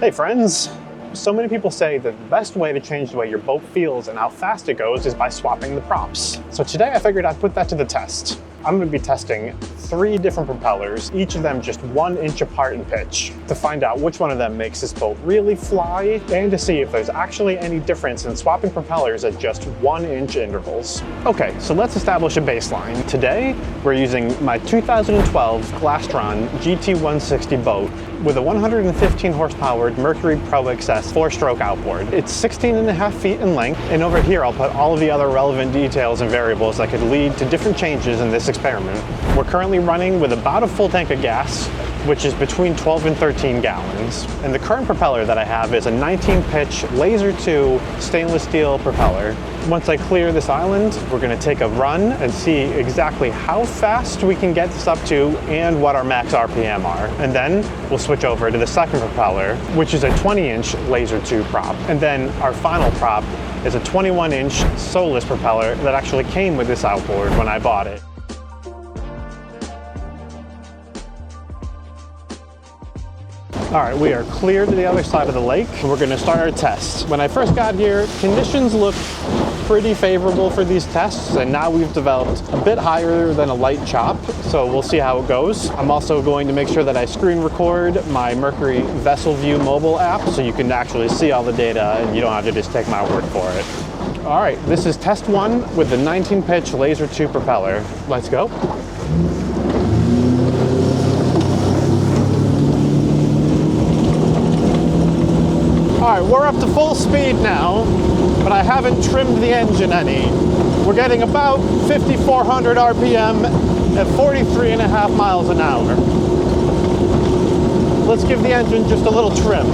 Hey friends! So many people say that the best way to change the way your boat feels and how fast it goes is by swapping the props. So today I figured I'd put that to the test. I'm going to be testing 3 different propellers, each of them just 1 inch apart in pitch, to find out which one of them makes this boat really fly, and to see if there's actually any difference in swapping propellers at just 1 inch intervals. Okay, so let's establish a baseline. Today, we're using my 2012 Glastron GT-160 boat with a 115 horsepower Mercury Pro XS 4-stroke outboard. It's 16.5 feet in length, and over here I'll put all of the other relevant details and variables that could lead to different changes in this experiment. We're currently running with about a full tank of gas, which is between 12 and 13 gallons. And the current propeller that I have is a 19-pitch Laser 2 stainless steel propeller. Once I clear this island, we're going to take a run and see exactly how fast we can get this up to and what our max RPM are. And then we'll switch over to the second propeller, which is a 20-inch Laser 2 prop. And then our final prop is a 21-inch Solus propeller that actually came with this outboard when I bought it. All right, we are clear to the other side of the lake. We're gonna start our test. When I first got here, conditions looked pretty favorable for these tests, and now we've developed a bit higher than a light chop, so we'll see how it goes. I'm also going to make sure that I screen record my Mercury Vessel View mobile app so you can actually see all the data and you don't have to just take my word for it. All right, this is test 1 with the 19-pitch Laser 2 propeller. Let's go. All right, we're up to full speed now, but I haven't trimmed the engine any. We're getting about 5,400 RPM at 43.5 miles an hour. Let's give the engine just a little trim.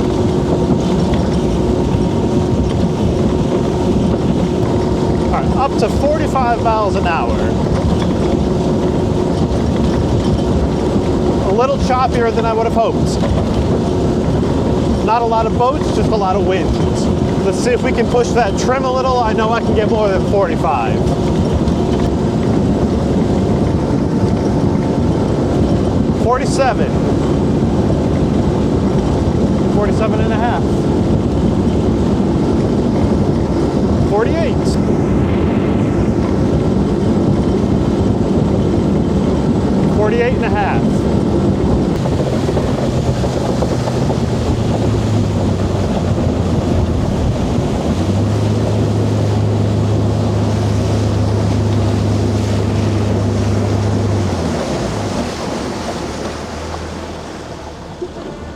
All right, up to 45 miles an hour. A little choppier than I would have hoped. Not a lot of boats, just a lot of wind. Let's see if we can push that trim a little. I know I can get more than 45. 47. 47 and a half. 48. 48 and a half.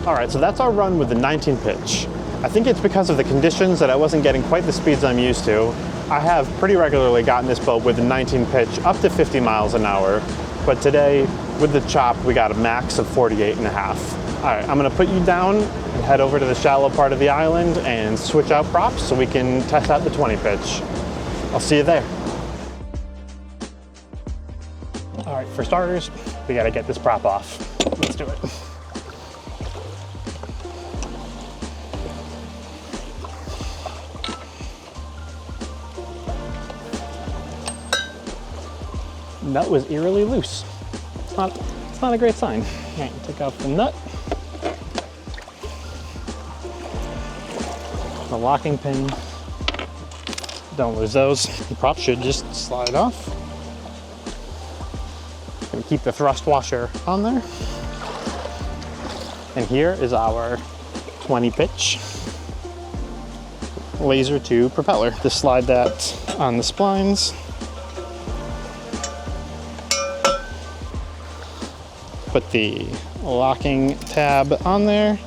All right, so that's our run with the 19 pitch. I think it's because of the conditions that I wasn't getting quite the speeds I'm used to. I have pretty regularly gotten this boat with the 19 pitch up to 50 miles an hour, but today with the chop, we got a max of 48 and a half. All right, I'm gonna put you down and head over to the shallow part of the island and switch out props so we can test out the 20 pitch. I'll see you there. All right, for starters, we gotta get this prop off. Let's do it. Nut was eerily loose. It's not a great sign. All right, take off the nut. The locking pin. Don't lose those. The prop should just slide off. Gonna keep the thrust washer on there. And here is our 20 pitch Laser 2 propeller. Just slide that on the splines. Put the locking tab on there,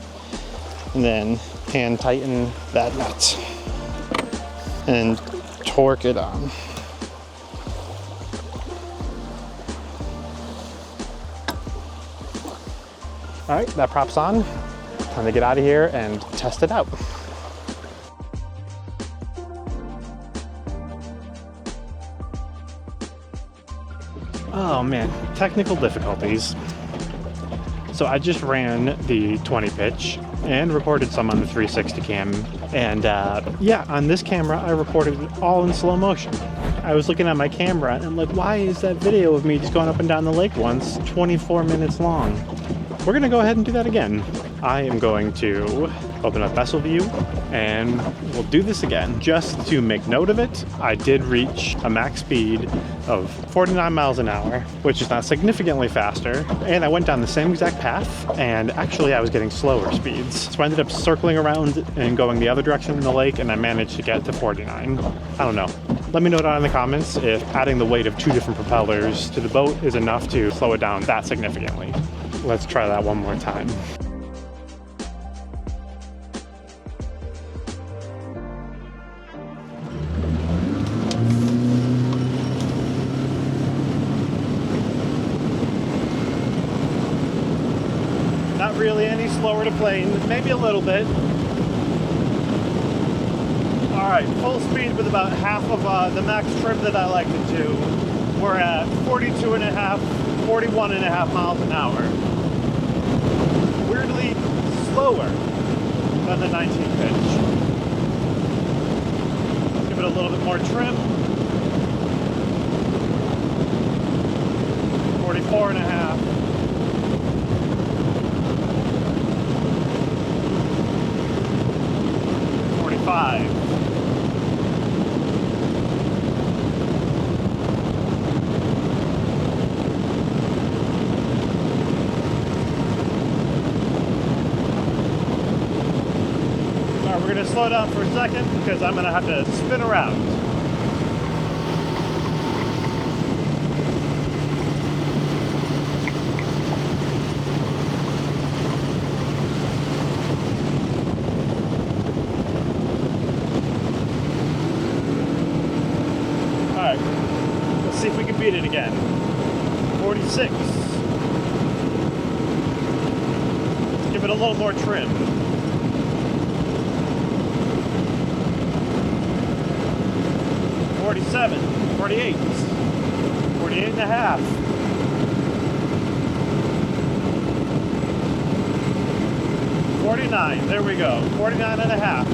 and then hand tighten that nut and torque it on. All right, that prop's on. Time to get out of here and test it out. Oh man, technical difficulties. So I just ran the 20 pitch and recorded some on the 360 cam. And yeah, on this camera, I recorded it all in slow motion. I was looking at my camera and I'm like, why is that video of me just going up and down the lake once 24 minutes long? We're gonna go ahead and do that again. I am going to open up vessel view and we'll do this again. Just to make note of it, I did reach a max speed of 49 miles an hour, which is not significantly faster. And I went down the same exact path, and actually I was getting slower speeds. So I ended up circling around and going the other direction in the lake, and I managed to get to 49. I don't know. Let me know down in the comments if adding the weight of 2 different propellers to the boat is enough to slow it down that significantly. Let's try that one more time. Not really any slower to plane, maybe a little bit. All right, full speed with about half of the max trim that I like to do. We're at 42 and a half, 41 and a half miles an hour. Weirdly slower than the 19 pitch. Let's give it a little bit more trim. 44 and a half. 45. We're going to slow down for a second because I'm going to have to spin around. All right, let's see if we can beat it again. 46. Let's give it a little more trim. 47, 48, 48 and a half. 49, there we go, 49 and a half.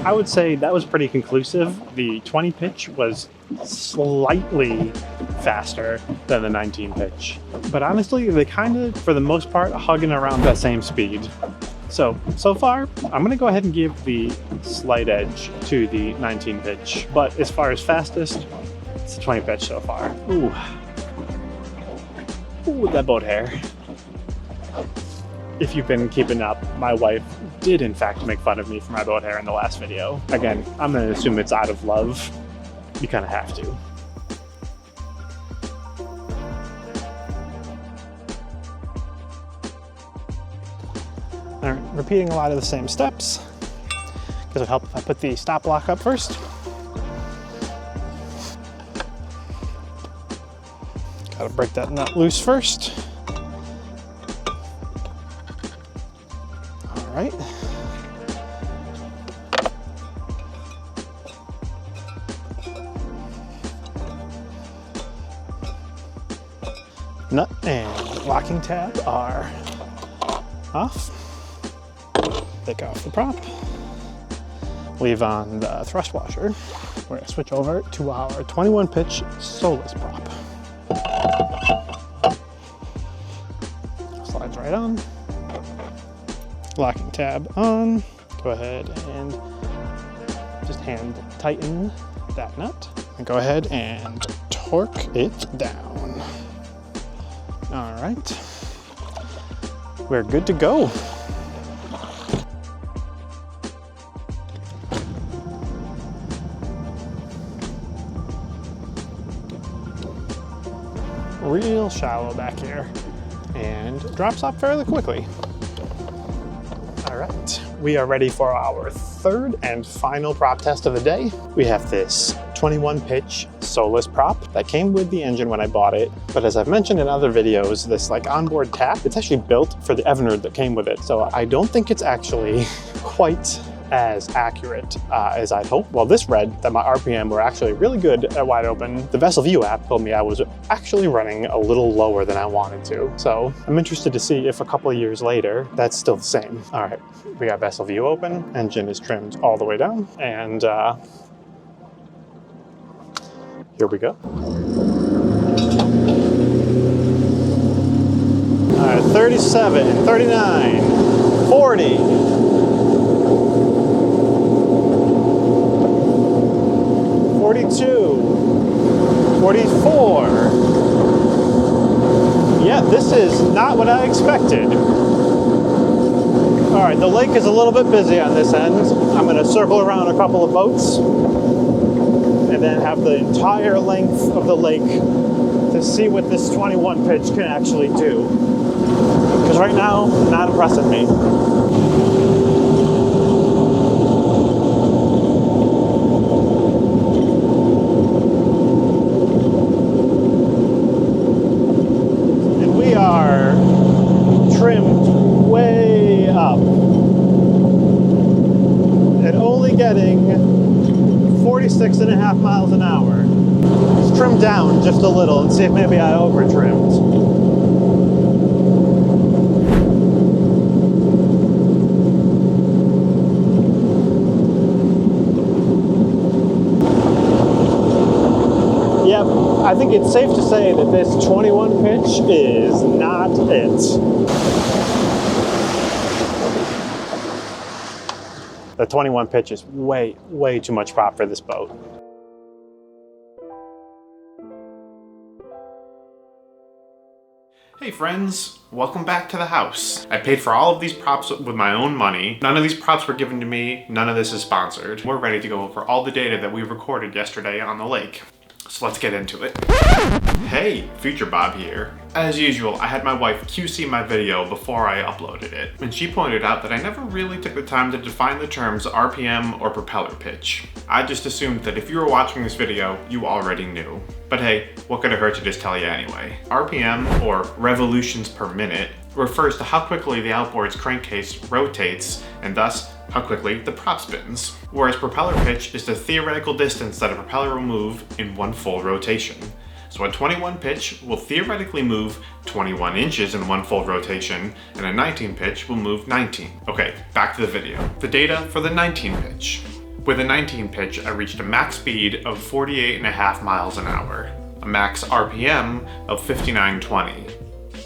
I would say that was pretty conclusive. The 20 pitch was slightly faster than the 19 pitch. But honestly, they kind of, for the most part, hugging around that same speed. So far, I'm gonna go ahead and give the slight edge to the 19 pitch. But as far as fastest, it's the 20 pitch so far. Ooh, that boat hair. If you've been keeping up, my wife did in fact make fun of me for my boat hair in the last video. Again, I'm gonna assume it's out of love. You kind of have to. All right, repeating a lot of the same steps, because it'll help if I put the stop block up first. Gotta break that nut loose first. All right. Nut and locking tab are off. Take off the prop. Leave on the thrust washer. We're gonna switch over to our 21 pitch Solus prop. Slides right on. Locking tab on. Go ahead and just hand tighten that nut. And go ahead and torque it down. All right. We're good to go. Real shallow back here and drops off fairly quickly. All right, we are ready for our third and final prop test of the day. We have this 21 pitch Solus prop that came with the engine when I bought it. But as I've mentioned in other videos, this like onboard tap, it's actually built for the Evinrude that came with it. So I don't think it's actually quite as accurate as I'd hoped. Well, this read that my RPM were actually really good at wide open. The Vessel View app told me I was actually running a little lower than I wanted to. So I'm interested to see if a couple of years later, that's still the same. All right, we got Vessel View open, engine is trimmed all the way down, and Here we go. All right, 37, 39, 40. 42, 44. Yeah, this is not what I expected. All right, the lake is a little bit busy on this end. I'm gonna circle around a couple of boats and then have the entire length of the lake to see what this 21 pitch can actually do. Because right now, not impressing me. And we are trimmed way up. And only getting 46.5 miles an hour. Let's trim down just a little and see if maybe I over-trimmed. Yep, I think it's safe to say that this 21 pitch is not it. The 21 pitch is way too much prop for this boat. Hey friends, welcome back to the house. I paid for all of these props with my own money. None of these props were given to me, none of this is sponsored. We're ready to go over all the data that we recorded yesterday on the lake. So let's get into it. Hey, Future Bob here. As usual, I had my wife QC my video before I uploaded it, and she pointed out that I never really took the time to define the terms RPM or propeller pitch. I just assumed that if you were watching this video, you already knew. But hey, what could it hurt to just tell you anyway? RPM, or revolutions per minute, refers to how quickly the outboard's crankcase rotates, and thus how quickly the prop spins. Whereas propeller pitch is the theoretical distance that a propeller will move in one full rotation. So a 21 pitch will theoretically move 21 inches in one full rotation, and a 19 pitch will move 19. Okay, back to the video. The data for the 19 pitch. With a 19 pitch, I reached a max speed of 48.5 miles an hour, a max RPM of 5920.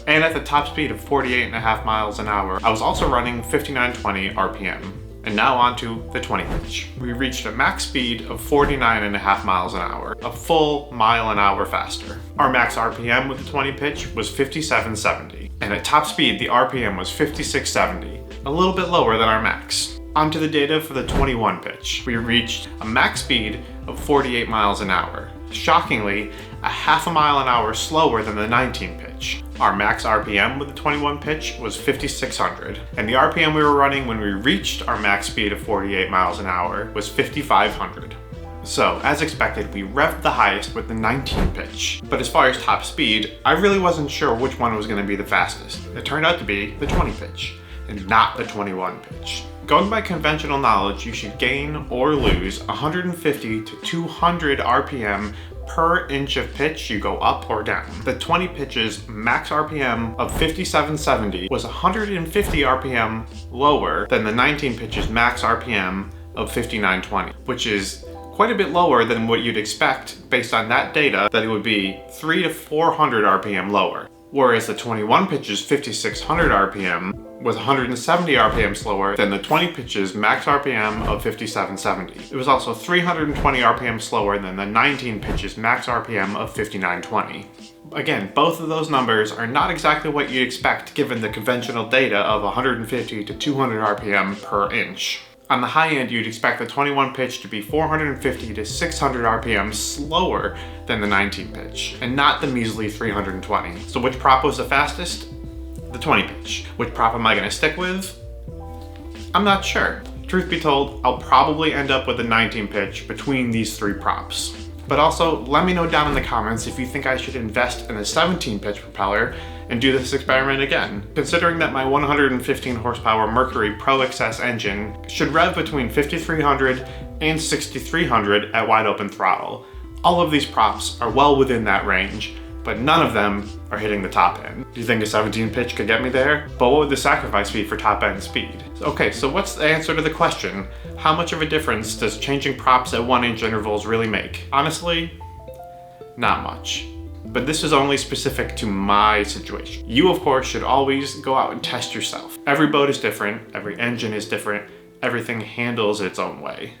And at the top speed of 48.5 miles an hour, I was also running 5920 RPM. And now on to the 20 pitch. We reached a max speed of 49.5 miles an hour, a full mile an hour faster. Our max RPM with the 20 pitch was 5770. And at top speed, the RPM was 5670, a little bit lower than our max. Onto the data for the 21 pitch. We reached a max speed of 48 miles an hour. Shockingly, a half a mile an hour slower than the 19 pitch. Our max RPM with the 21 pitch was 5600, and the RPM we were running when we reached our max speed of 48 miles an hour was 5500. So, as expected, we revved the highest with the 19 pitch. But as far as top speed, I really wasn't sure which one was going to be the fastest. It turned out to be the 20 pitch, and not the 21 pitch. Going by conventional knowledge, you should gain or lose 150 to 200 RPM per inch of pitch you go up or down. The 20 pitch's max RPM of 5770 was 150 RPM lower than the 19 pitch's max RPM of 5920, which is quite a bit lower than what you'd expect based on that data, that it would be 300 to 400 RPM lower. Whereas the 21 pitch's 5600 RPM was 170 RPM slower than the 20 pitch's max RPM of 5770. It was also 320 RPM slower than the 19 pitch's max RPM of 5920. Again, both of those numbers are not exactly what you'd expect given the conventional data of 150 to 200 RPM per inch. On the high end, you'd expect the 21 pitch to be 450 to 600 RPM slower than the 19 pitch, and not the measly 320. So which prop was the fastest? The 20 pitch. Which prop am I going to stick with? I'm not sure. Truth be told, I'll probably end up with the 19 pitch between these three props. But also, let me know down in the comments if you think I should invest in a 17 pitch propeller and do this experiment again, considering that my 115 horsepower Mercury Pro XS engine should rev between 5300 and 6300 at wide open throttle. All of these props are well within that range, but none of them are hitting the top end. Do you think a 17 pitch could get me there? But what would the sacrifice be for top end speed? Okay, so what's the answer to the question? How much of a difference does changing props at 1 inch intervals really make? Honestly, Not much. But this is only specific to my situation. You, of course, should always go out and test yourself. Every boat is different, every engine is different, everything handles its own way.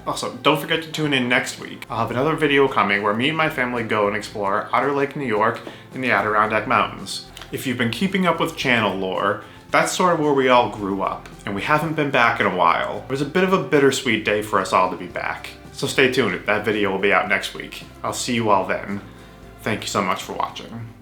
Also, don't forget to tune in next week. I'll have another video coming where me and my family go and explore Otter Lake, New York and the Adirondack Mountains. If you've been keeping up with channel lore, that's sort of where we all grew up, and we haven't been back in a while. It was a bit of a bittersweet day for us all to be back. So stay tuned, that video will be out next week. I'll see you all then. Thank you so much for watching.